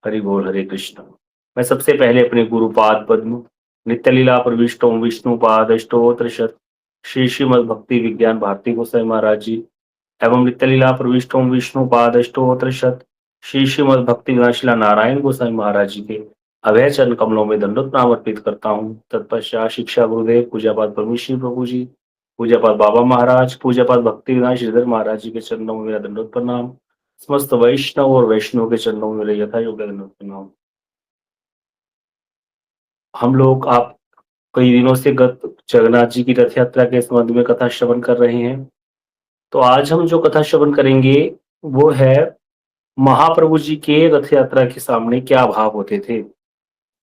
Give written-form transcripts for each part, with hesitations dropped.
हरि बोल हरे कृष्ण। मैं सबसे पहले अपने गुरुपाद पद्म नित्य लीला प्रविष्टों विष्णु पाद अष्टोत्र शत श्री श्रीमद भक्ति विज्ञान भारती गोसाई महाराज जी एवं नित्य लीला प्रविष्टों विष्णु पाद अष्टोत्र शत श्री श्रीमद भक्ति विनाशिला नारायण गोसाई महाराज जी के अभय चरण कमलों में दंडोत नाम अर्पित करता हूँ। तत्पश्चात शिक्षा गुरुदेव पूज्यपाद परमेश्वरी प्रभु जी, पूज्यपाद बाबा महाराज, पूज्यपाद भक्ति विनाश श्रीधर महाराज जी के चरणों में मेरा दंडोत प्रणाम। समस्त वैष्णव और वैष्णव के चरणों में मेरे यथा योग्य दंडवत प्रणाम। हम लोग आप कई दिनों से गत जगन्नाथ जी की रथ यात्रा के संबंध में कथा श्रवण कर रहे हैं। तो आज हम जो कथा श्रवण करेंगे वो है महाप्रभु जी के रथ यात्रा के सामने क्या भाव होते थे।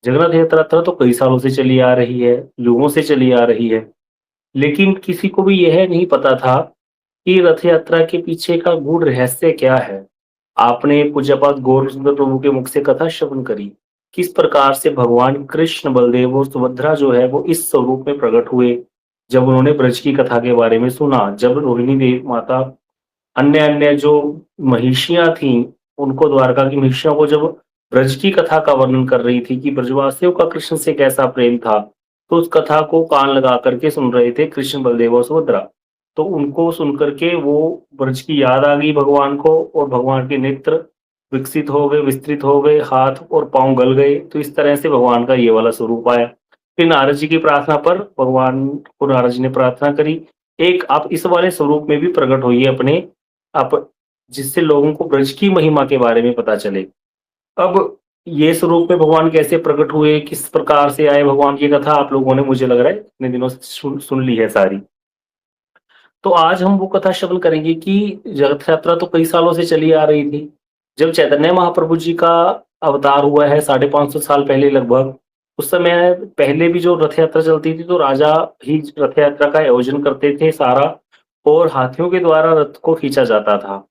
जगन्नाथ यात्रा तो कई सालों से चली आ रही है, युगों से चली आ रही है, लेकिन किसी को भी यह नहीं पता था कि रथ यात्रा के पीछे का गूढ़ रहस्य क्या है। आपने पूज्यपाद गौर सुंदर प्रभु के मुख से कथा श्रवण करी, किस प्रकार से भगवान कृष्ण बलदेव और सुभद्रा जो है वो इस स्वरूप में प्रकट हुए। जब उन्होंने ब्रज की कथा के बारे में सुना, जब रोहिणी देव माता अन्य अन्य जो महिषियां थी उनको, द्वारका की महिषियों को जब ब्रज की कथा का वर्णन कर रही थी कि ब्रजवासियों का कृष्ण से कैसा प्रेम था, तो उस कथा को कान लगा करके सुन रहे थे कृष्ण बलदेव और सुभद्रा। तो उनको सुनकर के वो ब्रज की याद आ गई भगवान को, और भगवान के नेत्र विकसित हो गए, विस्तृत हो गए, हाथ और पांव गल गए। तो इस तरह से भगवान का ये वाला स्वरूप आया। फिर नारद जी की प्रार्थना पर भगवान को नारद जी ने प्रार्थना करी, एक आप इस वाले स्वरूप में भी प्रकट होइए अपने आप, जिससे लोगों को ब्रज की महिमा के बारे में पता चले। अब ये स्वरूप में भगवान कैसे प्रकट हुए, किस प्रकार से आए भगवान की कथा आप लोगों ने, मुझे लग रहा है इतने दिनों से सुन ली है सारी। तो आज हम वो कथा श्रवण करेंगे कि रथ यात्रा तो कई सालों से चली आ रही थी। जब चैतन्य महाप्रभु जी का अवतार हुआ है 550 साल पहले लगभग, उस समय पहले भी जो रथ यात्रा चलती थी तो राजा ही रथ यात्रा का आयोजन करते थे सारा, और हाथियों के द्वारा रथ को खींचा जाता था।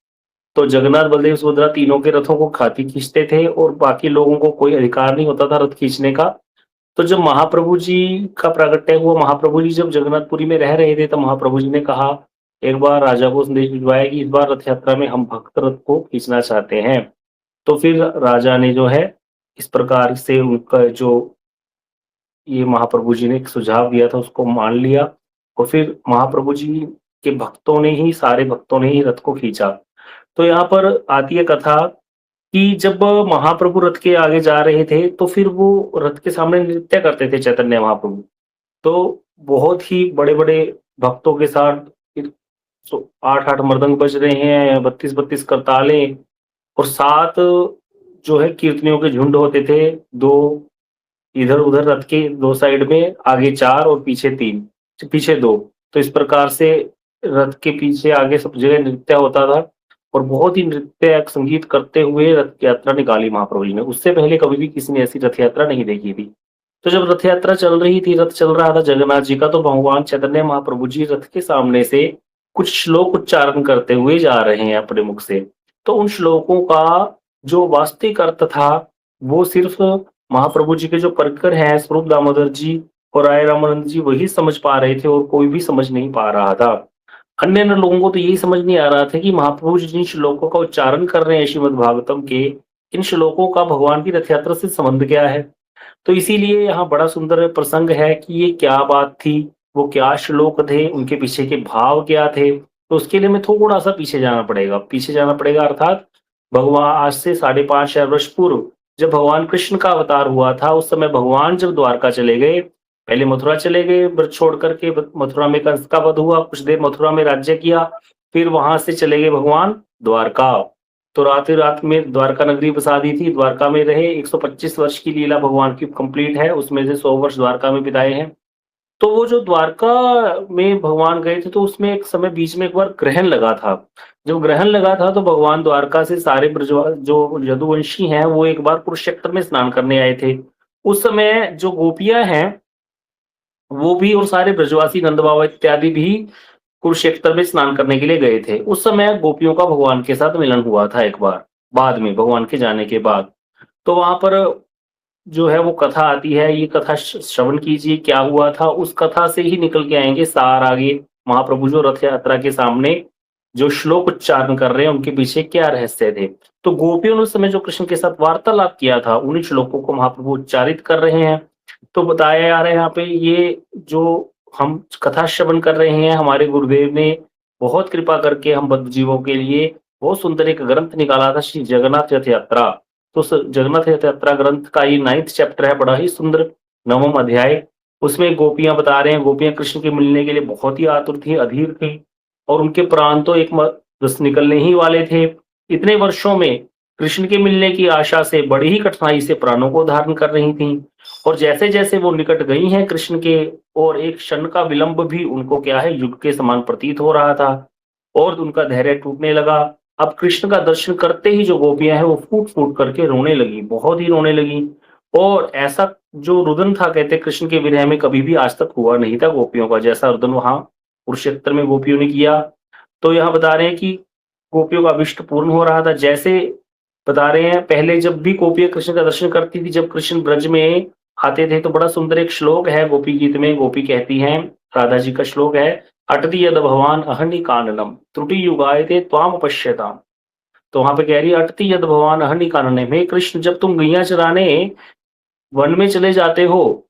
तो जगन्नाथ बलदेव सुभद्रा तीनों के रथों को हाथी खींचते थे और बाकी लोगों को कोई अधिकार नहीं होता था रथ खींचने का। तो जब महाप्रभु जी का प्रागट्य हुआ, महाप्रभु जी जब जगन्नाथपुरी में रह रहे थे, तो महाप्रभु जी ने कहा, एक बार राजा को संदेश भिजवाया कि इस बार रथ यात्रा में हम भक्त रथ को खींचना चाहते हैं। तो फिर राजा ने जो है इस प्रकार से उनका जो ये महाप्रभु जी ने एक सुझाव दिया था उसको मान लिया, और फिर महाप्रभु जी के भक्तों ने ही, सारे भक्तों ने ही रथ को खींचा। तो यहाँ पर आती है कथा कि जब महाप्रभु रथ के आगे जा रहे थे तो फिर वो रथ के सामने नृत्य करते थे चैतन्य महाप्रभु। तो बहुत ही बड़े बड़े भक्तों के साथ आठ आठ मृदंग बज रहे हैं, 32-32 करतालें, और 7 जो है कीर्तनियों के झुंड होते थे, दो इधर उधर रथ के दो साइड में, आगे 4 और पीछे 3, पीछे 2। तो इस प्रकार से रथ के पीछे आगे सब जगह नृत्य होता था, और बहुत ही नृत्य संगीत करते हुए रथ यात्रा निकाली महाप्रभु जी ने। उससे पहले कभी भी किसी ने ऐसी रथ यात्रा नहीं देखी थी। तो जब रथ यात्रा चल रही थी, रथ चल रहा था जगन्नाथ जी का, तो भगवान चैतन्य महाप्रभु जी रथ के सामने से कुछ श्लोक उच्चारण करते हुए जा रहे हैं अपने मुख से। तो उन श्लोकों का जो वास्तविक अर्थ था वो सिर्फ महाप्रभु जी के जो परकर हैं स्वरूप दामोदर जी और राय रामानंद जी, वही समझ पा रहे थे, और कोई भी समझ नहीं पा रहा था। अन्य अन्य लोगों को तो यही समझ नहीं आ रहा था कि महाप्रभु जी जिन श्लोकों का उच्चारण कर रहे हैं श्रीमद् भागवतम के, इन श्लोकों का भगवान की रथ यात्रा से संबंध क्या है। तो इसीलिए यहाँ बड़ा सुंदर प्रसंग है कि ये क्या बात थी, वो क्या श्लोक थे, उनके पीछे के भाव क्या थे। तो उसके लिए हमें थोड़ा सा पीछे जाना पड़ेगा, अर्थात भगवान आज से 5,500 वर्ष पूर्व जब भगवान कृष्ण का अवतार हुआ था, उस समय भगवान जब द्वारका चले गए, पहले मथुरा चले गए, ब्रज छोड़ करके मथुरा में कंस का वध हुआ, कुछ देर मथुरा में राज्य किया, फिर वहां से चले गए भगवान द्वारका। तो रात रात में द्वारका नगरी बसा दी थी, द्वारका में रहे। 125 वर्ष की लीला भगवान की कंप्लीट है, उसमें से 100 वर्ष द्वारका में बिताए हैं। तो वो जो द्वारका में भगवान गए थे, तो उसमें एक समय बीच में एक बार ग्रहण लगा था। जब ग्रहण लगा था तो भगवान द्वारका से सारे ब्रजवा जो यदुवंशी हैं वो एक बार कुरुक्षेत्र में स्नान करने आए थे। उस समय जो गोपियां हैं वो भी, और सारे ब्रजवासी नंद बाबा इत्यादि भी कुरुक्षेत्र में स्नान करने के लिए गए थे। उस समय गोपियों का भगवान के साथ मिलन हुआ था एक बार, बाद में भगवान के जाने के बाद। तो वहां पर जो है वो कथा आती है, ये कथा श्रवण कीजिए क्या हुआ था, उस कथा से ही निकल के आएंगे सार आगे। महाप्रभु जो रथ यात्रा के सामने जो श्लोक उच्चारण कर रहे हैं उनके पीछे क्या रहस्य थे। तो गोपियों ने उस समय जो कृष्ण के साथ वार्तालाप किया था, उन्हीं श्लोकों को महाप्रभु उच्चारित कर रहे हैं। तो बताया जा रहा है यहाँ पे, ये जो हम कथा श्रवण कर रहे हैं, हमारे गुरुदेव ने बहुत कृपा करके हम बद्ध जीवों के लिए बहुत सुंदर एक ग्रंथ निकाला था, श्री जगन्नाथ रथ यात्रा। तो उस जगन्नाथ रथ यात्रा ग्रंथ का ये 9th चैप्टर है, बड़ा ही सुंदर 9वां अध्याय। उसमें गोपियां बता रहे हैं, गोपियां कृष्ण के मिलने के लिए बहुत ही आतुर थी, अधीर थी, और उनके प्राण तो बस निकलने ही वाले थे। इतने वर्षों में कृष्ण के मिलने की आशा से बड़ी ही कठिनाई से प्राणों को धारण कर रही थीं, और जैसे जैसे वो निकट गई हैं कृष्ण के, और एक क्षण का विलंब भी उनको क्या है, युग के समान प्रतीत हो रहा था, और उनका धैर्य टूटने लगा। अब कृष्ण का दर्शन करते ही जो गोपियां हैं वो फूट फूट करके रोने लगी, बहुत ही रोने लगी। और ऐसा जो रुदन था, कहते कृष्ण के विरह में कभी भी आज तक हुआ नहीं था गोपियों का, जैसा रुदन वहां कुरुक्षेत्र में गोपियों ने किया। तो यहाँ बता रहे हैं कि गोपियों का अभिष्ट पूर्ण हो रहा था। जैसे बता रहे हैं, पहले जब भी गोपियां कृष्ण का दर्शन करती थी, जब कृष्ण ब्रज में आते थे, तो बड़ा सुंदर एक श्लोक है गोपी गीत में, गोपी कहती हैं, राधा जी का श्लोक है, अटति यद भगवान अहनि काननम त्रुटि युगायते त्वाम पश्यताम। तो वहां पे कह रही है, अटति यद भगवान अहनि कानने में, कृष्ण जब तुम गैया चराने वन में चले जाते हो,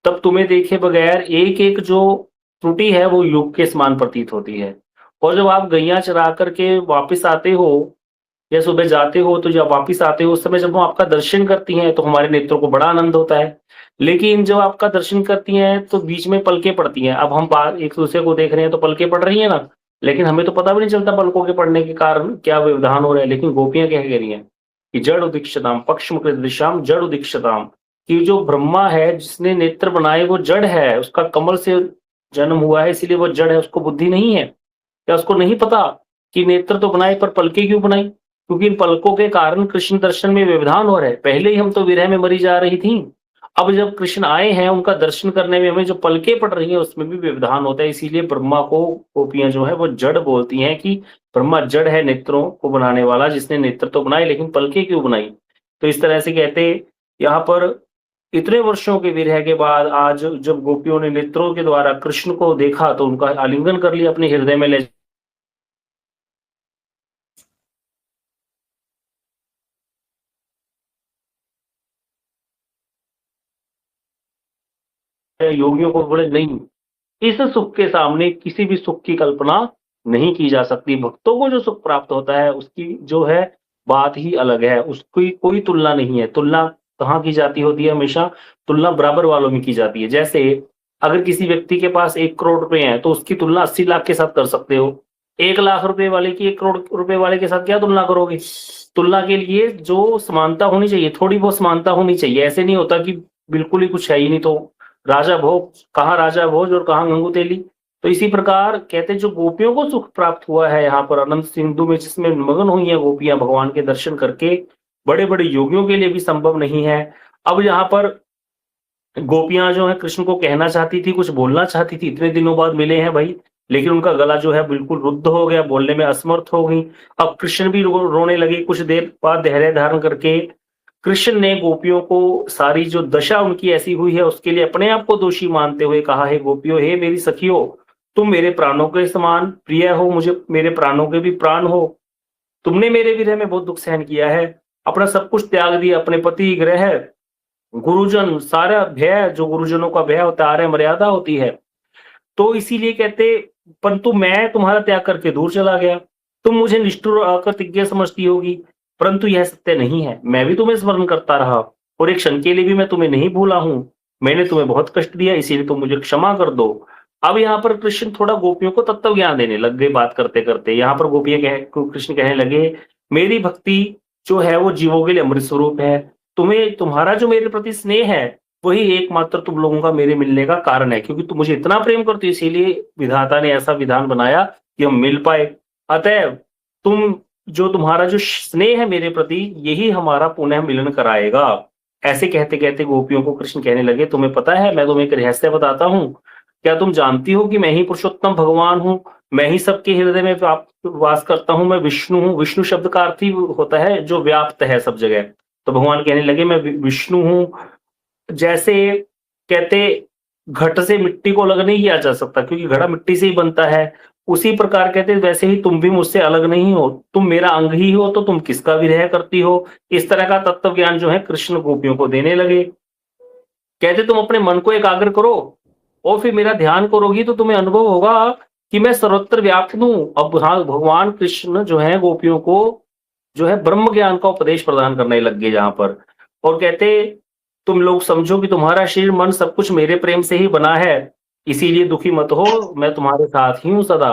तब तुम्हें देखे बगैर एक एक जो त्रुटि है वो युग के समान प्रतीत होती है। और जब आप गैया चरा करके वापस आते हो, या सुबह जाते हो, तो जब वापस आते हो उस समय जब वो आपका दर्शन करती हैं तो हमारे नेत्रों को बड़ा आनंद होता है। लेकिन जब आपका दर्शन करती हैं तो बीच में पलकें पड़ती हैं। अब हम एक दूसरे को देख रहे हैं तो पलकें पड़ रही है ना, लेकिन हमें तो पता भी नहीं चलता पलकों के पड़ने के कारण क्या व्यवधान हो रहा है। लेकिन गोपियां क्या कह रही हैं कि जड़ उदीक्षताम पक्ष्म दिशाम जड़ उदीक्षताम, कि जो ब्रह्मा है जिसने नेत्र बनाए वो जड़ है, उसका कमल से जन्म हुआ है, इसीलिए वो जड़ है, उसको बुद्धि नहीं है। क्या उसको नहीं पता कि नेत्र तो बनाए पर पलकें क्यों बनाई? क्योंकि इन पलकों के कारण कृष्ण दर्शन में व्यवधान हो रहा है। पहले ही हम तो विरह में मरी जा रही थी, अब जब कृष्ण आए हैं उनका दर्शन करने में हमें जो पलकें पड़ रही हैं उसमें भी व्यवधान होता है। इसीलिए ब्रह्मा को गोपियां जो है वो जड़ बोलती हैं, कि ब्रह्मा जड़ है नेत्रों को बनाने वाला, जिसने नेत्र तो बनाए लेकिन पलकें क्यों बनाई। तो इस तरह से कहते यहाँ पर, इतने वर्षों के विरह के बाद आज जब गोपियों ने नेत्रों के द्वारा कृष्ण को देखा तो उनका आलिंगन कर लिया, अपने हृदय में ले योगियों को बोले नहीं, इस सुख के सामने किसी भी सुख की कल्पना नहीं की जा सकती। भक्तों को जो सुख प्राप्त होता है उसकी जो है बात ही अलग है, उसकी कोई तुलना नहीं है। तुलना कहाँ की जाती होती है? हमेशा तुलना बराबर वालों में की जाती है। जैसे अगर किसी व्यक्ति के पास 1 करोड़ रुपए हैं तो उसकी तुलना 80 लाख के साथ कर सकते हो। 1 लाख रुपए वाले की 1 करोड़ रुपए वाले के साथ क्या तुलना करोगे? तुलना के लिए जो समानता होनी चाहिए, थोड़ी बहुत समानता होनी चाहिए। ऐसे नहीं होता कि बिल्कुल ही कुछ है ही नहीं, तो राजा भोग, कहाँ राजा भोज और कहाँ गंगू तेली। तो इसी प्रकार कहते जो गोपियों को सुख प्राप्त हुआ है यहाँ पर अनंत सिंधु में, जिसमें मगन हुई है गोपियां भगवान के दर्शन करके, बड़े बड़े योगियों के लिए भी संभव नहीं है। अब यहाँ पर गोपियां जो है कृष्ण को कहना चाहती थी, कुछ बोलना चाहती थी, इतने दिनों बाद मिले हैं भाई, लेकिन उनका गला जो है बिल्कुल रुद्ध हो गया, बोलने में असमर्थ हो गई। अब कृष्ण भी रोने लगे। कुछ देर बाद धैर्य धारण करके कृष्ण ने गोपियों को सारी जो दशा उनकी ऐसी हुई है उसके लिए अपने आप को दोषी मानते हुए कहा, हे गोपियों, हे मेरी सखियों, तुम मेरे प्राणों के समान प्रिय हो, मुझे मेरे प्राणों के भी प्राण हो। तुमने मेरे विरह में बहुत दुख सहन किया है, अपना सब कुछ त्याग दिया, अपने पति ग्रह, गुरुजन, सारा भय, जो गुरुजनों का भय होता है, आर्य मर्यादा होती है। तो इसीलिए कहते, परंतु मैं तुम्हारा त्याग करके दूर चला गया। तुम मुझे निष्ठुर अकृतज्ञ समझती होगी, परंतु यह सत्य नहीं है। मैं भी तुम्हें स्मरण करता रहा और एक क्षण के लिए भी मैं तुम्हें नहीं भूला हूं। मैंने तुम्हें बहुत कष्ट दिया, इसीलिए तुम मुझे क्षमा कर दो। अब यहाँ पर कृष्ण थोड़ा गोपियों को तत्व ज्ञान देने लग गए बात करते करते। यहाँ पर कृष्ण कहने लगे, मेरी भक्ति जो है वो जीवों के लिए अमृत स्वरूप है। तुम्हें, तुम्हारा जो मेरे प्रति स्नेह है वही एकमात्र तुम लोगों का मेरे मिलने का कारण है, क्योंकि तुम मुझे इतना प्रेम करते हो, इसीलिए विधाता ने ऐसा विधान बनाया कि हम मिल पाए। अतः तुम, जो तुम्हारा जो स्नेह है मेरे प्रति, यही हमारा पुनः मिलन कराएगा। ऐसे कहते कहते गोपियों को कृष्ण कहने लगे, तुम्हें पता है, मैं तुम्हें एक रहस्य बताता हूँ। क्या तुम जानती हो कि मैं ही पुरुषोत्तम भगवान हूँ? मैं ही सबके हृदय में वास करता हूँ। मैं विष्णु हूँ। विष्णु शब्द का अर्थ ही होता है जो व्याप्त है सब जगह। तो भगवान कहने लगे, मैं विष्णु हूँ। जैसे कहते, घट से मिट्टी को अलग नहीं किया जा सकता, क्योंकि घड़ा मिट्टी से ही बनता है। उसी प्रकार कहते वैसे ही तुम भी मुझसे अलग नहीं हो, तुम मेरा अंग ही हो तो तुम किसका विरह करती हो। इस तरह का तत्व ज्ञान जो है कृष्ण गोपियों को देने लगे। कहते तुम अपने मन को एकाग्र करो और फिर मेरा ध्यान करोगी तो तुम्हें अनुभव होगा कि मैं सर्वत्र व्याप्त हूँ। अब हाँ, भगवान कृष्ण जो है गोपियों को जो है ब्रह्म ज्ञान का उपदेश प्रदान करने लग गए जहाँ पर। और कहते तुम लोग समझो कि तुम्हारा शरीर मन सब कुछ मेरे प्रेम से ही बना है, इसीलिए दुखी मत हो, मैं तुम्हारे साथ ही हूँ सदा।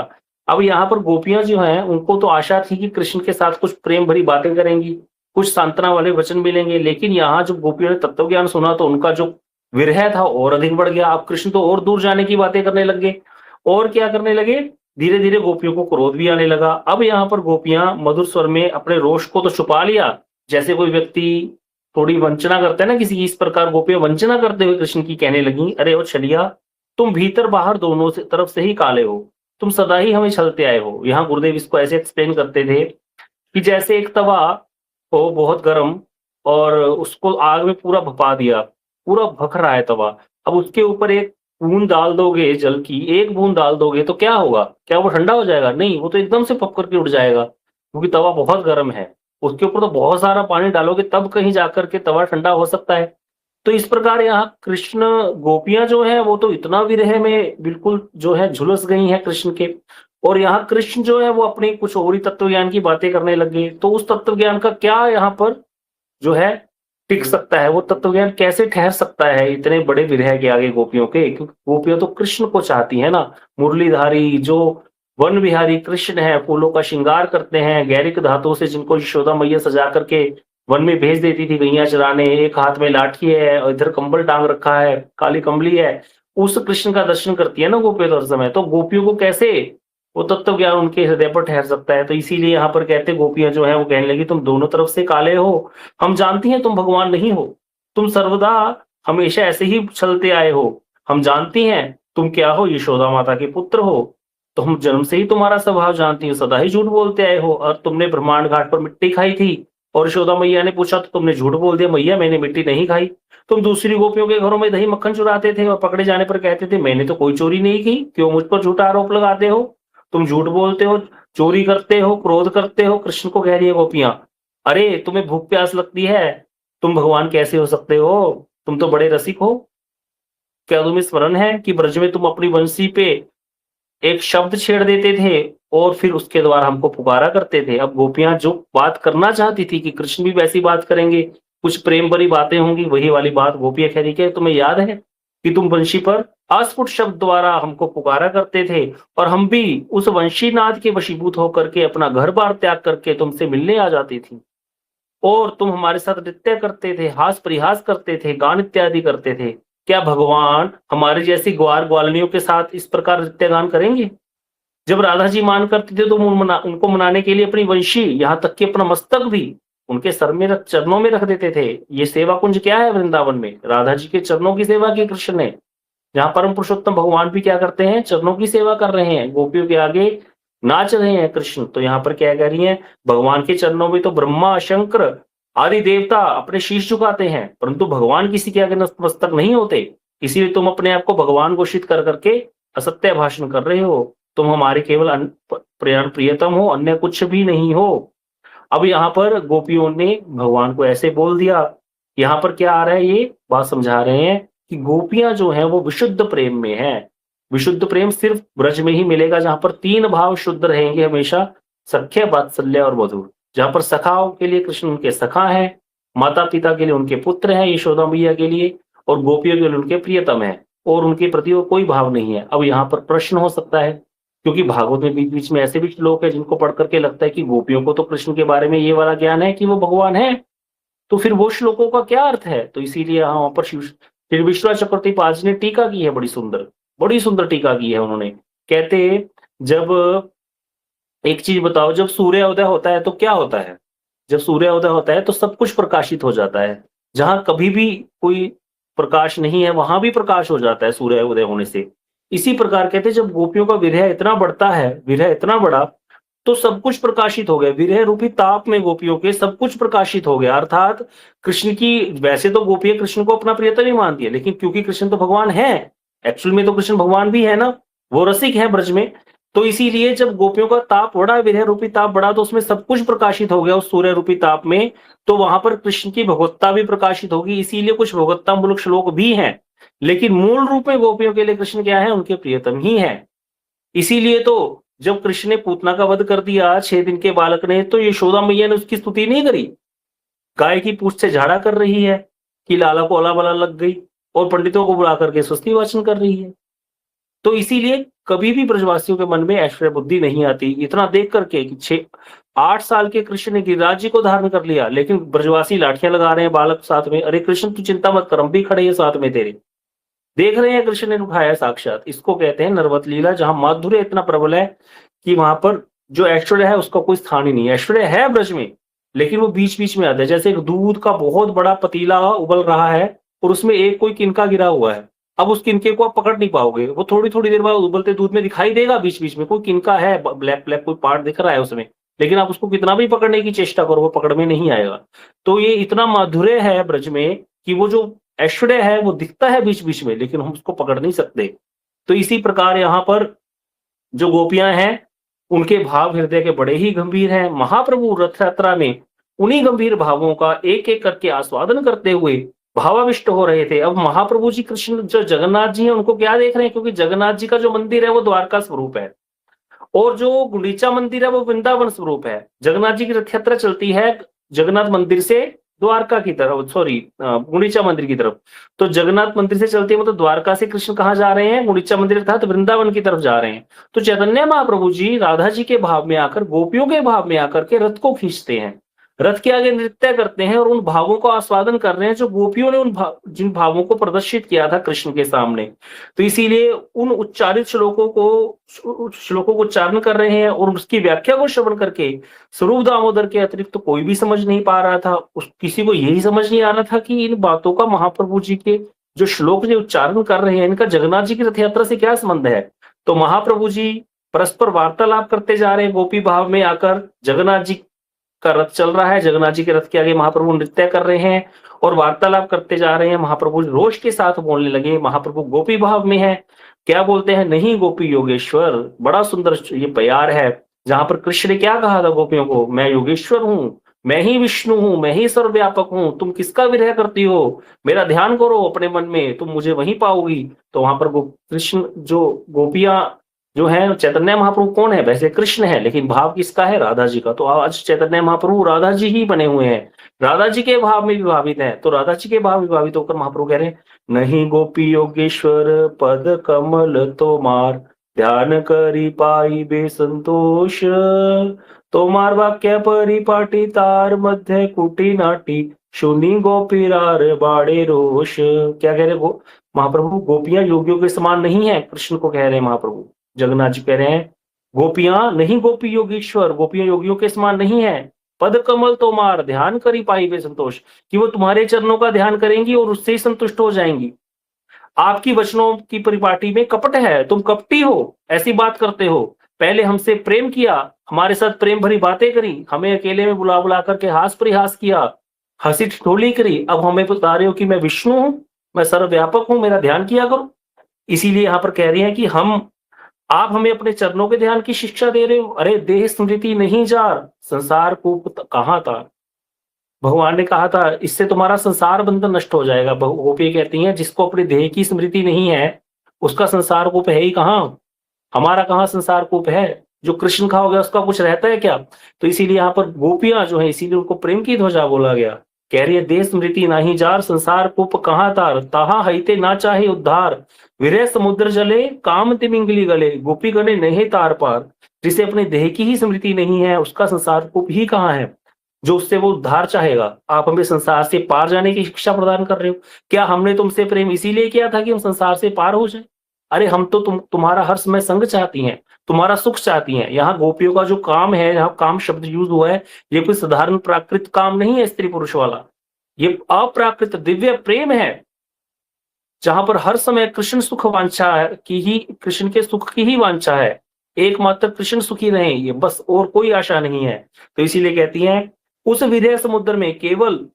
अब यहाँ पर गोपियां जो हैं उनको तो आशा थी कि कृष्ण के साथ कुछ प्रेम भरी बातें करेंगी, कुछ सांत्वना वाले वचन मिलेंगे, लेकिन यहाँ जब गोपियों ने तत्व ज्ञान सुना तो उनका जो विरह था और अधिक बढ़ गया। अब कृष्ण तो और दूर जाने की बातें करने लग गए। और क्या करने लगे, धीरे धीरे गोपियों को क्रोध भी आने लगा। अब यहाँ पर गोपियां मधुर स्वर में अपने रोष को तो छुपा लिया, जैसे कोई व्यक्ति थोड़ी वंचना करता है ना किसी की, इस प्रकार गोपियां वंचना करते हुए कृष्ण की कहने लगी, अरे ओ छलिया, तुम भीतर बाहर दोनों से तरफ से ही काले हो, तुम सदा ही हमें छलते आए हो। यहाँ गुरुदेव इसको ऐसे एक्सप्लेन करते थे कि जैसे एक तवा हो बहुत गर्म और उसको आग में पूरा भपा दिया, पूरा भख रहा है तवा। अब उसके ऊपर एक बूंद डाल दोगे जल की, एक बूंद डाल दोगे तो क्या होगा, क्या वो ठंडा हो जाएगा? नहीं, वो तो एकदम से पक करके उठ जाएगा, क्योंकि तवा बहुत गर्म है। उसके ऊपर तो बहुत सारा पानी डालोगे तब कहीं जाकर के तवा ठंडा हो सकता है। तो इस प्रकार यहाँ कृष्ण, गोपियां जो है वो तो इतना विरह में बिल्कुल जो है झुलस गई हैं कृष्ण के। और यहाँ कृष्ण जो है वो अपनी कुछ और ही तत्व ज्ञान की बातें करने लग गए। तो उस तत्व ज्ञान का क्या यहाँ पर जो है टिक सकता है, वो तत्व ज्ञान कैसे ठहर सकता है इतने बड़े विरह के आगे गोपियों के? क्योंकि गोपियां तो कृष्ण को चाहती है ना। मुरलीधारी जो वन विहारी कृष्ण है, फूलों का श्रृंगार करते हैं, गैरिक धातुओं से जिनको यशोदा मैया सजा करके वन में भेज देती थी गैया चराने, एक हाथ में लाठी है और इधर कंबल टांग रखा है, काली कंबली है, उस कृष्ण का दर्शन करती है ना गोपियां तो हर समय। तो गोपियों को कैसे वो तत्व ज्ञान उनके हृदय पर ठहर सकता है? तो इसीलिए यहाँ पर कहते गोपियां जो है वो कहने लगी, तुम दोनों तरफ से काले हो, हम जानती हैं तुम भगवान नहीं हो, तुम सर्वदा हमेशा ऐसे ही चलते आए हो, हम जानती हैं तुम क्या हो, यशोदा माता के पुत्र हो, तो हम जन्म से ही तुम्हारा स्वभाव जानती हो, सदा ही झूठ बोलते आए हो। और तुमने ब्रह्मांड घाट पर मिट्टी खाई थी और यशोदा मैया ने पूछा तो तुमने झूठ बोल दिया, मैया मैंने मिट्टी नहीं खाई। तुम दूसरी गोपियों के घरों में दही मक्खन चुराते थे और पकड़े जाने पर कहते थे मैंने तो कोई चोरी नहीं की, क्यों मुझ पर झूठा आरोप लगाते हो? तुम झूठ बोलते हो, चोरी करते हो, क्रोध करते हो। कृष्ण को कह रही है गोपियां, अरे तुम्हें भूख प्यास लगती है, तुम भगवान कैसे हो सकते हो? तुम तो बड़े रसिक हो। क्या तुम्हें स्मरण है कि ब्रज में तुम अपनी बंसी पे एक शब्द छेड़ देते थे और फिर उसके द्वारा हमको पुकारा करते थे? अब गोपियां जो बात करना चाहती थी कि कृष्ण भी वैसी बात करेंगे, कुछ प्रेम भरी बातें होंगी, वही वाली बात गोपियां कह रही है, तुम्हें याद है कि तुम बंशी पर अस्फुट शब्द द्वारा हमको पुकारा करते थे और हम भी उस वंशीनाद के वशीभूत होकर के अपना घर बार त्याग करके तुमसे मिलने आ जाती थी और तुम हमारे साथ नृत्य करते थे, हास परिहास करते थे, गान इत्यादि करते थे। क्या भगवान हमारे जैसी ग्वार ग्वालनियों के साथ इस प्रकार नृत्य गान करेंगे? जब राधा जी मान करते थे तो उनको मनाने के लिए अपनी वंशी, यहाँ तक कि अपना मस्तक भी उनके सर में चरणों में रख देते थे। ये सेवा कुंज क्या है वृंदावन में? राधा जी के चरणों की सेवा की कृष्ण ने। जहाँ परम पुरुषोत्तम भगवान भी क्या करते हैं, चरणों की सेवा कर रहे हैं, गोपियों के आगे नाच रहे हैं कृष्ण। तो यहाँ पर क्या कह रही हैं, भगवान के चरणों में तो ब्रह्मा शंकर आदि देवता अपने शीश झुकाते हैं, परंतु भगवान किसी के आगे नतमस्तक नहीं होते। इसीलिए तुम अपने आप को भगवान घोषित कर करके असत्य भाषण कर रहे हो। तुम हमारे केवल प्रियतम हो, अन्य कुछ भी नहीं हो। अब यहाँ पर गोपियों ने भगवान को ऐसे बोल दिया। यहाँ पर क्या आ रहा है, ये बात समझा रहे हैं कि गोपियां जो हैं वो विशुद्ध प्रेम में हैं। विशुद्ध प्रेम सिर्फ ब्रज में ही मिलेगा, जहां पर तीन भाव शुद्ध रहेंगे हमेशा, सख्य, वात्सल्य और मधुर। जहां पर सखाओं के लिए कृष्ण उनके सखा हैं, माता पिता के लिए उनके पुत्र हैं यशोदा मैया के लिए, और गोपियों के लिए उनके प्रियतम है, और उनके प्रति वो कोई भाव नहीं है। अब यहाँ पर प्रश्न हो सकता है, क्योंकि भागवत में बीच बीच में ऐसे भी श्लोक है जिनको पढ़ करके लगता है कि गोपियों को तो कृष्ण के बारे में ये वाला ज्ञान है कि वो भगवान है, तो फिर वो श्लोकों का क्या अर्थ है? तो इसीलिए यहाँ पर फिर विश्वनाथ चक्रवर्ती पाद जी ने टीका की है, बड़ी सुंदर टीका की है उन्होंने। कहते जब एक चीज बताओ, जब सूर्य उदय होता है तो क्या होता है? जब सूर्य उदय होता है तो सब कुछ प्रकाशित हो जाता है। जहां कभी भी कोई प्रकाश नहीं है वहां भी प्रकाश हो जाता है सूर्य उदय होने से। इसी प्रकार कहते जब गोपियों का विरह इतना बढ़ता है, विरह इतना बड़ा, तो सब कुछ प्रकाशित हो गया। विरह रूपी ताप में गोपियों के सब कुछ प्रकाशित हो गया। अर्थात कृष्ण की, वैसे तो गोपियां कृष्ण को अपना प्रियतम ही मानती है, लेकिन क्योंकि कृष्ण तो भगवान है, एक्चुअल में तो कृष्ण भगवान भी है ना, वो रसिक है ब्रज में, तो इसीलिए जब गोपियों का ताप बढ़ा, विरह रूपी ताप बढ़ा, तो उसमें सब कुछ प्रकाशित हो गया उस सूर्य रूपी ताप में, तो वहां पर कृष्ण की भगवत्ता भी प्रकाशित होगी। इसीलिए कुछ भगवत्ता मूलक श्लोक भी हैं, लेकिन मूल रूप में गोपियों के लिए कृष्ण क्या है, उनके प्रियतम ही है। इसीलिए तो जब कृष्ण ने पूतना का वध कर दिया 6 दिन के बालक ने, तो यशोदा मैया ने उसकी स्तुति नहीं करी, गाय की पूंछ से झाड़ा कर रही है कि लाला को अला बला लग गई, और पंडितों को बुला करके स्वस्ति वाचन कर रही है। तो इसीलिए कभी भी ब्रजवासियों के मन में ऐश्वर्य बुद्धि नहीं आती। इतना देख करके कि 6-8 साल के कृष्ण ने गिरिराज जी को धारण कर लिया, लेकिन ब्रजवासी लाठियां लगा रहे हैं बालक साथ में, अरे कृष्ण तू चिंता मत कर, हम भी खड़े हैं साथ में तेरे, देख रहे हैं कृष्ण ने उठाया साक्षात। इसको कहते हैं नरवत लीला, जहां माधुर्य इतना प्रबल है कि वहां पर जो ऐश्वर्य है उसका कोई स्थान ही नहीं है। ऐश्वर्य है ब्रज में, लेकिन वो बीच बीच में आता है। जैसे एक दूध का बहुत बड़ा पतीला उबल रहा है और उसमें एक कोई किनका गिरा हुआ है, अब उस किनके को आप पकड़ नहीं पाओगे, वो थोड़ी थोड़ी देर बाद उबलते दूध में दिखाई देगा, बीच बीच में कोई किनका है, ब्लैक ब्लैक कोई पार्ट दिख रहा है उसमें, लेकिन आप उसको कितना भी पकड़ने की चेष्टा करो वो पकड़ में नहीं आएगा। तो ये इतना माधुर्य है ब्रज में कि वो जो ऐश्वर्य है वो दिखता है बीच बीच में, लेकिन हम उसको पकड़ नहीं सकते। तो इसी प्रकार यहाँ पर जो गोपियां हैं, उनके भाव हृदय के बड़े ही गंभीर हैं। महाप्रभु रथ यात्रा में उन्हीं गंभीर भावों का एक एक करके आस्वादन करते हुए भावाविष्ट हो रहे थे। अब महाप्रभु जी कृष्ण जो जगन्नाथ जी हैं उनको क्या देख रहे हैं, क्योंकि जगन्नाथ जी का जो मंदिर है वो द्वारका स्वरूप है, और जो गुंडीचा मंदिर है वो वृंदावन स्वरूप है। जगन्नाथ जी की रथ यात्रा चलती है जगन्नाथ मंदिर से द्वारका की तरफ, सॉरी गुंडीचा मंदिर की तरफ। तो जगन्नाथ मंदिर से चलती है, मतलब द्वारका से कृष्ण कहाँ जा रहे हैं, गुंडीचा मंदिर अर्थात वृंदावन की तरफ जा रहे हैं। तो चैतन्य महाप्रभु जी राधा जी के भाव में आकर, गोपियों के भाव में आकर के रथ को खींचते हैं, रथ के आगे नृत्य करते हैं और उन भावों को आस्वादन कर रहे हैं जो गोपियों ने जिन भावों को प्रदर्शित किया था कृष्ण के सामने। तो इसीलिए उन उच्चारित श्लोकों को उच्चारण कर रहे हैं, और उसकी व्याख्या को श्रवण करके स्वरूप दामोदर के अतिरिक्त तो कोई भी समझ नहीं पा रहा था। किसी को यही समझ नहीं आ रहा था कि इन बातों का महाप्रभु जी के जो श्लोक जो उच्चारण कर रहे हैं इनका जगन्नाथ जी की रथ यात्रा से क्या संबंध है। तो महाप्रभु जी परस्पर वार्तालाप करते जा रहे हैं गोपी भाव में आकर। जगन्नाथ जी का रथ चल रहा है, जगन्नाथ जी के रथ के आगे महाप्रभु नृत्य कर रहे हैं और वार्तालाप करते जा रहे हैं। महाप्रभु रोष के साथ बोलने लगे, महाप्रभु गोपी भाव में है। क्या बोलते हैं, नहीं गोपी योगेश्वर। बड़ा सुंदर ये प्यार है, जहां पर कृष्ण ने क्या कहा था गोपियों को, मैं योगेश्वर हूँ, मैं ही विष्णु हूँ, मैं ही सर्वव्यापक हूँ, तुम किसका विरह करती हो, मेरा ध्यान करो अपने मन में, तुम मुझे वहीं पाओगी। तो वहां पर कृष्ण जो गोपियां जो है, चैतन्य महाप्रभु कौन है, वैसे कृष्ण है, लेकिन भाव किसका है, राधा जी का। तो आज चैतन्य महाप्रभु राधा जी ही बने हुए हैं, राधा जी के भाव में विभावित है। तो राधा जी के भाव विभावित होकर महाप्रभु कह रहे हैं, नहीं गोपी योगेश्वर पद कमल तोमार, ध्यान करी पाई बे संतोष, तोमार वाक्य परिपाटी तार मध्य कुटी नाटी, सुनी गोपीरार बाड़े रोष। क्या कह रहे महाप्रभु, गोपियां योगियों के समान नहीं है, कृष्ण को कह रहे हैं महाप्रभु। जगन्नाथ जी कह रहे हैं गोपियां नहीं गोपी योगेश्वर, गोपियां योगियों के समान नहीं है। पद कमल तोमार, ध्यान करी पाई वे संतोष, कि वो तुम्हारे चरणों का ध्यान करेंगी और उससे ही संतुष्ट हो जाएंगी। आपकी वचनों की परिपाटी में कपट है, तुम कपटी हो, ऐसी बात करते हो। पहले हमसे प्रेम किया, हमारे साथ प्रेम भरी बातें करी, हमें अकेले में बुला बुला करके हास परिहास किया, हंसी ठिठोली करी, अब हमें बता रहे हो कि मैं विष्णु हूं, मैं सर्वव्यापक हूं, मेरा ध्यान किया करो। इसीलिए यहां पर कह रही हैं कि आप हमें अपने चरणों के ध्यान की शिक्षा दे रहे हो। अरे देह स्मृति नहीं जार, संसार कूप कहाँ था। भगवान ने कहा था इससे तुम्हारा संसार बंधन नष्ट हो जाएगा। गोपी कहती हैं जिसको अपने देह की स्मृति नहीं है उसका संसार कूप है ही कहाँ, हमारा कहाँ संसार कूप है। जो कृष्ण का हो गया उसका कुछ रहता है क्या। तो इसीलिए यहाँ पर गोपियां जो है, इसीलिए उनको प्रेम की ध्वजा बोला गया। कह रही है देह स्मृति नाही जार, संसार कूप कहाँ तार, ताहा हईते ना चाहे उद्धार, विरह समुद्र जले काम तिमिंगली गले, गोपी गणे नहीं तार पार। जिसे अपने देह की ही स्मृति नहीं है उसका संसार कूप ही कहाँ है, जो उससे वो उद्धार चाहेगा। आप हमें संसार से पार जाने की शिक्षा प्रदान कर रहे हो। क्या हमने तुमसे प्रेम इसीलिए किया था कि हम संसार से पार हो जाए। अरे हम तो तुम्हारा हर समय संग चाहती हैं, तुम्हारा सुख चाहती हैं। यहाँ गोपियों का जो काम है, यहाँ काम शब्द यूज हुआ है, ये कोई साधारण प्राकृत काम नहीं है स्त्री पुरुष वाला, ये अप्राकृत दिव्य प्रेम है, जहां पर हर समय कृष्ण सुख वांछा की ही, कृष्ण के सुख की ही वांछा है। एकमात्र कृष्ण सुखी रहे, ये बस, और कोई आशा नहीं है। तो इसीलिए कहती हैं उस विरह समुद्र में केवल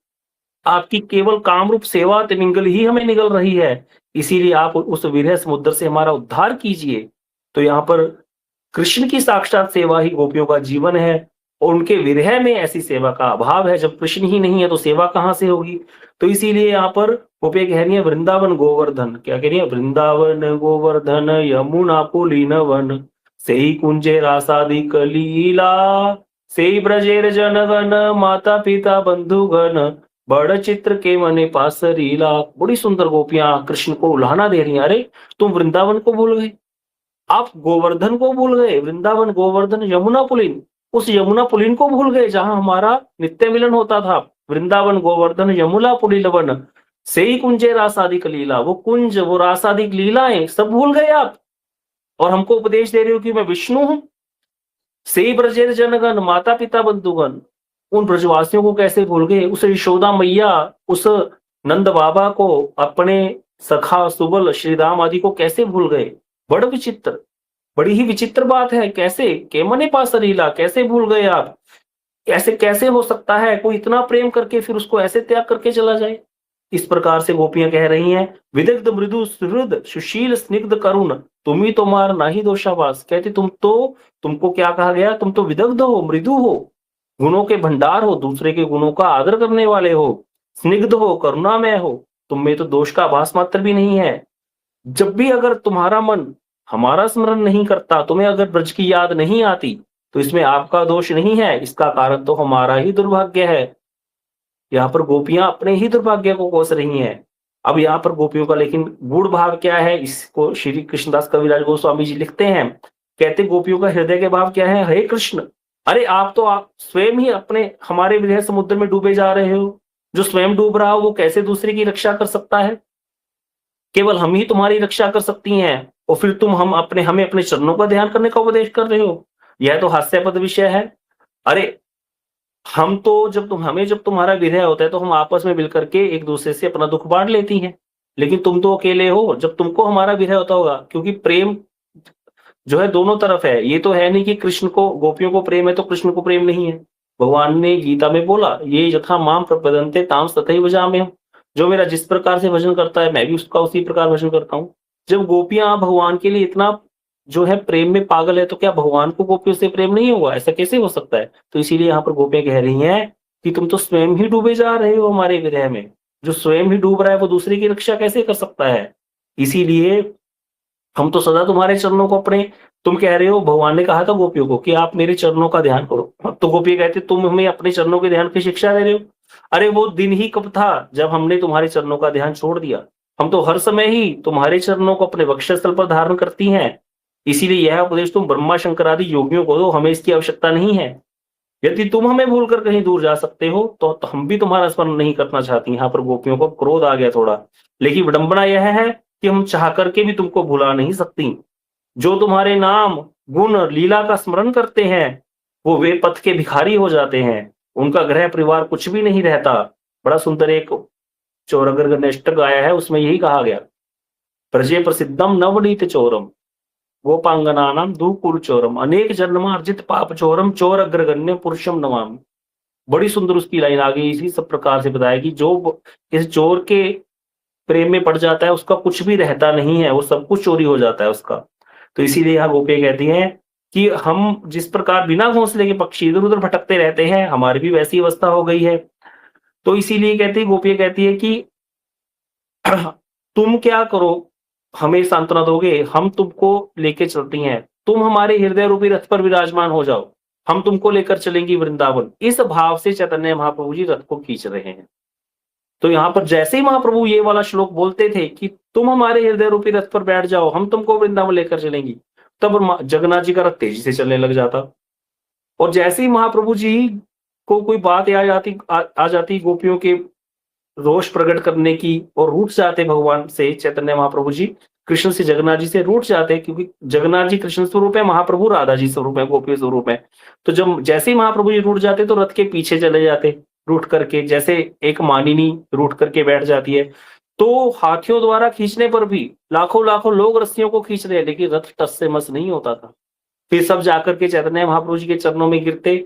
आपकी केवल कामरूप सेवा तिमिंगल ही हमें निगल रही है, इसीलिए आप उस विरह समुद्र से हमारा उद्धार कीजिए। तो यहाँ पर कृष्ण की साक्षात सेवा ही गोपियों का जीवन है और उनके विरह में ऐसी सेवा का अभाव है। जब कृष्ण ही नहीं है तो सेवा कहाँ से होगी? तो इसीलिए यहाँ पर गोपियाँ कह रही है वृंदावन गोवर्धन, क्या कह रही है? वृंदावन गोवर्धन यमुना पुलिन वन, सेई कुंजे रासादिक लीला, सेई ब्रजेर जनगण माता पिता बंधुगण, बड़ चित्र के मने पासरीला। बड़ी सुंदर गोपियां कृष्ण को उल्हाना दे रही हैं। अरे तुम वृंदावन को भूल गए, आप गोवर्धन को भूल गए। वृंदावन गोवर्धन यमुना पुलिन, उस यमुना पुलिन को भूल गए जहां हमारा नित्य मिलन होता था। वृंदावन गोवर्धन यमुना पुलिन वन, सेई कुंजे रासादिक लीला, वो कुंज, वो रासादिक लीलाएं सब भूल गए आप और हमको उपदेश दे रहे हो कि मैं विष्णु हूं। सेई ब्रजेर जनगण माता पिता बंधुगण, उन ब्रजवासियों को कैसे भूल गए? उस यशोदा मैया, उस नंद बाबा को, अपने सखा सुबल श्रीराम आदि को कैसे भूल गए? बड़ विचित्र, बड़ी ही विचित्र बात है। कैसे के मने पास लीला, कैसे भूल गए आप? ऐसे कैसे हो सकता है कोई इतना प्रेम करके फिर उसको ऐसे त्याग करके चला जाए? इस प्रकार से गोपियां कह रही हैं, विदग्ध मृदु सुहृद सुशील स्निग्ध करुण, तुम ही तो मार नाही दोषावास। कहते तुमको क्या कहा गया? तुम तो विदग्ध हो, मृदु हो, गुणों के भंडार हो, दूसरे के गुणों का आदर करने वाले हो, स्निग्ध हो, करुणामय हो, तुम में तो दोष का आभास मात्र भी नहीं है। जब भी अगर तुम्हारा मन हमारा स्मरण नहीं करता, तुम्हें अगर ब्रज की याद नहीं आती, तो इसमें आपका दोष नहीं है, इसका कारण तो हमारा ही दुर्भाग्य है। यहाँ पर गोपियां अपने ही दुर्भाग्य को कोस रही हैं। अब यहाँ पर गोपियों का लेकिन गूढ़ भाव क्या है, इसको श्री कृष्णदास कविराज गोस्वामी जी लिखते हैं। कहते गोपियों का हृदय के भाव क्या है? हे कृष्ण, अरे आप स्वयं ही अपने हमारे विरह समुद्र में डूबे जा रहे हो। जो स्वयं डूब रहा हो वो कैसे दूसरे की रक्षा कर सकता है? केवल हम ही तुम्हारी रक्षा कर सकती हैं और फिर तुम हमें अपने चरणों का ध्यान करने का उपदेश कर रहे हो। यह तो हास्यास्पद विषय है। अरे हम तो जब तुम्हारा विरह होता है तो हम आपस में मिलकर के एक दूसरे से अपना दुख बांट लेती हैं, लेकिन तुम तो अकेले हो जब तुमको हमारा विरह होता होगा। क्योंकि प्रेम जो है दोनों तरफ है। ये तो है नहीं कि कृष्ण को, गोपियों को प्रेम है तो कृष्ण को प्रेम नहीं है। भगवान ने गीता में बोला, ये यथा माम प्रपद्यन्ते ताम तथैव भजाम्यहम्, जो मेरा जिस प्रकार से भजन करता है मैं भी उसका उसी प्रकार भजन करता हूँ। जब गोपियां भगवान के लिए इतना जो है प्रेम में पागल है, तो क्या भगवान को गोपियों से प्रेम नहीं होगा? ऐसा कैसे हो सकता है? तो इसीलिए यहाँ पर गोपियां कह रही हैं कि तुम तो स्वयं ही डूबे जा रहे हो हमारे विरह में। जो स्वयं ही डूब रहा है वो दूसरे की रक्षा कैसे कर सकता है? इसीलिए हम तो सदा तुम्हारे चरणों को अपने, तुम कह रहे हो, भगवान ने कहा था गोपियों को कि आप मेरे चरणों का ध्यान करो, तो गोपी कहते तुम हमें अपने चरणों के ध्यान की शिक्षा दे रहे हो। अरे वो दिन ही कब था जब हमने तुम्हारे चरणों का ध्यान छोड़ दिया? हम तो हर समय ही तुम्हारे चरणों को अपने वक्षस्थल पर धारण करती हैं। इसीलिए यह उपदेश तुम ब्रह्मा शंकर आदि योगियों को दो, हमें इसकी आवश्यकता नहीं है। यदि तुम हमें भूलकर कहीं दूर जा सकते हो तो हम भी तुम्हारा स्मरण नहीं करना चाहती। यहाँ पर गोपियों को क्रोध आ गया थोड़ा, लेकिन विडंबना यह है कि हम चाह करके भी तुमको भुला नहीं सकती। जो तुम्हारे नाम गुण लीला का स्मरण करते हैं वो वे पथ के भिखारी हो जाते हैं, उनका गृह परिवार कुछ भी नहीं रहता। बड़ा सुंदर एक चौरगर ने अष्टक गाया है, उसमें यही कहा गया, प्रजे प्रसिद्धम नवनीत चोरम गोपांगनानाम दुकुल चोरम अनेक जन्म अर्जित पाप चोरम चोर अग्रगण्य पुरुषम नमामि। बड़ी सुंदर उसकी लाइन आ गई। इसी सब प्रकार से बताया कि जो किसी चोर के प्रेम में पड़ जाता है उसका कुछ भी रहता नहीं है, वो सब कुछ चोरी हो जाता है उसका। तो इसीलिए यहाँ गोपियां कहती हैं कि हम जिस प्रकार बिना घोंसले के पक्षी इधर उधर भटकते रहते हैं, हमारी भी वैसी अवस्था हो गई है। तो इसीलिए गोपियां कहती है कि तुम क्या करो, हमें सांत्वना दोगे, हम तुमको लेके चलती हैं, तुम हमारे हृदय रूपी रथ पर विराजमान हो जाओ, हम तुमको लेकर चलेंगी वृंदावन। इस भाव से चैतन्य महाप्रभु जी रथ को खींच रहे हैं। तो यहाँ पर जैसे ही महाप्रभु ये वाला श्लोक बोलते थे कि तुम हमारे हृदय रूपी रथ पर बैठ जाओ, हम तुमको वृंदावन लेकर चलेंगी, तब जगन्नाथ जी का रथ तेजी से चलने लग जाता। और जैसे ही महाप्रभु जी को कोई बात आ जाती गोपियों के रोष प्रकट करने की, और रूठ जाते भगवान से, चैतन्य महाप्रभु जी कृष्ण से, जगन्नाथ जी से रूठ जाते, क्योंकि जगन्नाथ जी कृष्ण स्वरूप है, महाप्रभु राधा जी स्वरूप है, गोपी स्वरूप है। तो जब जैसे ही महाप्रभु जी रूठ जाते तो रथ के पीछे चले जाते रूठ करके, जैसे एक मानिनी रूठ करके बैठ जाती है। तो हाथियों द्वारा खींचने पर भी लाखों लाखों लोग रस्सियों को खींच रहे हैं, लेकिन रथ टस से मस नहीं होता था। फिर सब जाकर के चैतन्य महाप्रभु जी के चरणों में गिरते,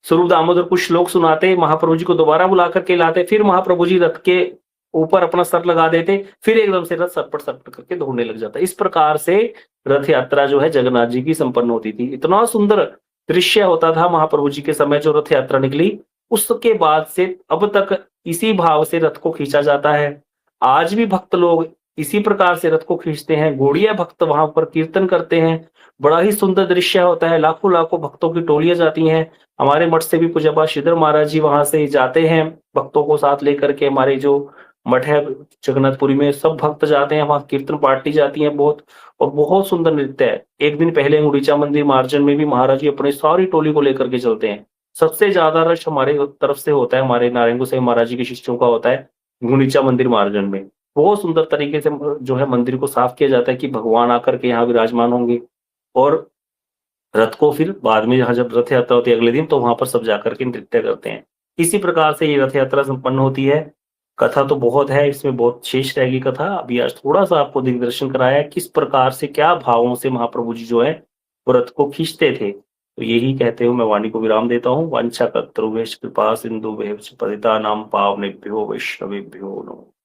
स्वरूप दामोदर कुछ श्लोक सुनाते, महाप्रभु जी को दोबारा बुला करके लाते, फिर महाप्रभु जी रथ के ऊपर अपना सर लगा देते, फिर एकदम से रथ सरपट-सरपट करके दौड़ने लग जाता। इस प्रकार से रथ यात्रा जो है जगन्नाथ जी की संपन्न होती थी। इतना सुंदर दृश्य होता था महाप्रभु जी के समय जो रथ यात्रा निकली, उसके बाद से अब तक इसी भाव से रथ को खींचा जाता है। आज भी भक्त लोग इसी प्रकार से रथ को खींचते हैं, गौड़िया भक्त वहाँ पर कीर्तन करते हैं, बड़ा ही सुंदर दृश्य होता है, लाखों-लाखों भक्तों की टोलियाँ जाती हैं। हमारे मठ से भी पूज्यपाद श्रीधर महाराज जी वहाँ से जाते हैं, भक्तों को साथ लेकर के हमारे जो मठ है जगन्नाथपुरी में सब भक्त जाते हैं, वहाँ कीर्तन पार्टी जाती है बहुत और बहुत सुंदर नृत्य है। एक दिन पहले गुंडीचा मंदिर मार्जन में भी महाराज जी अपनी सारी टोली को लेकर के चलते हैं। सबसे ज़्यादा रश हमारे तरफ से होता है, हमारे नारायण गोसाई महाराज जी के शिष्यों का होता है, गुंडीचा मंदिर मार्जन में। बहुत सुंदर तरीके से जो है मंदिर को साफ किया जाता है कि भगवान आकर के यहाँ विराजमान होंगे और रथ को फिर बाद में जहाँ जब रथ यात्रा होती है अगले दिन तो वहाँ पर सब जाकर के नृत्य करते हैं। इसी प्रकार से ये रथ यात्रा संपन्न होती है। कथा तो बहुत है, इसमें बहुत शेष रहेगी कथा। अभी आज थोड़ा-सा आपको दिग्दर्शन कराया है, किस प्रकार से क्या भावों से महाप्रभु जी जो है, वो रथ को खींचते थे। तो यही कहते हुए मैं वाणी को विराम देता हूँ। वांछाकल्पतरुभ्यश्च कृपा सिंधुभ्यश्च पतितानां पावनेभ्यो वैष्णवेभ्यो नमः।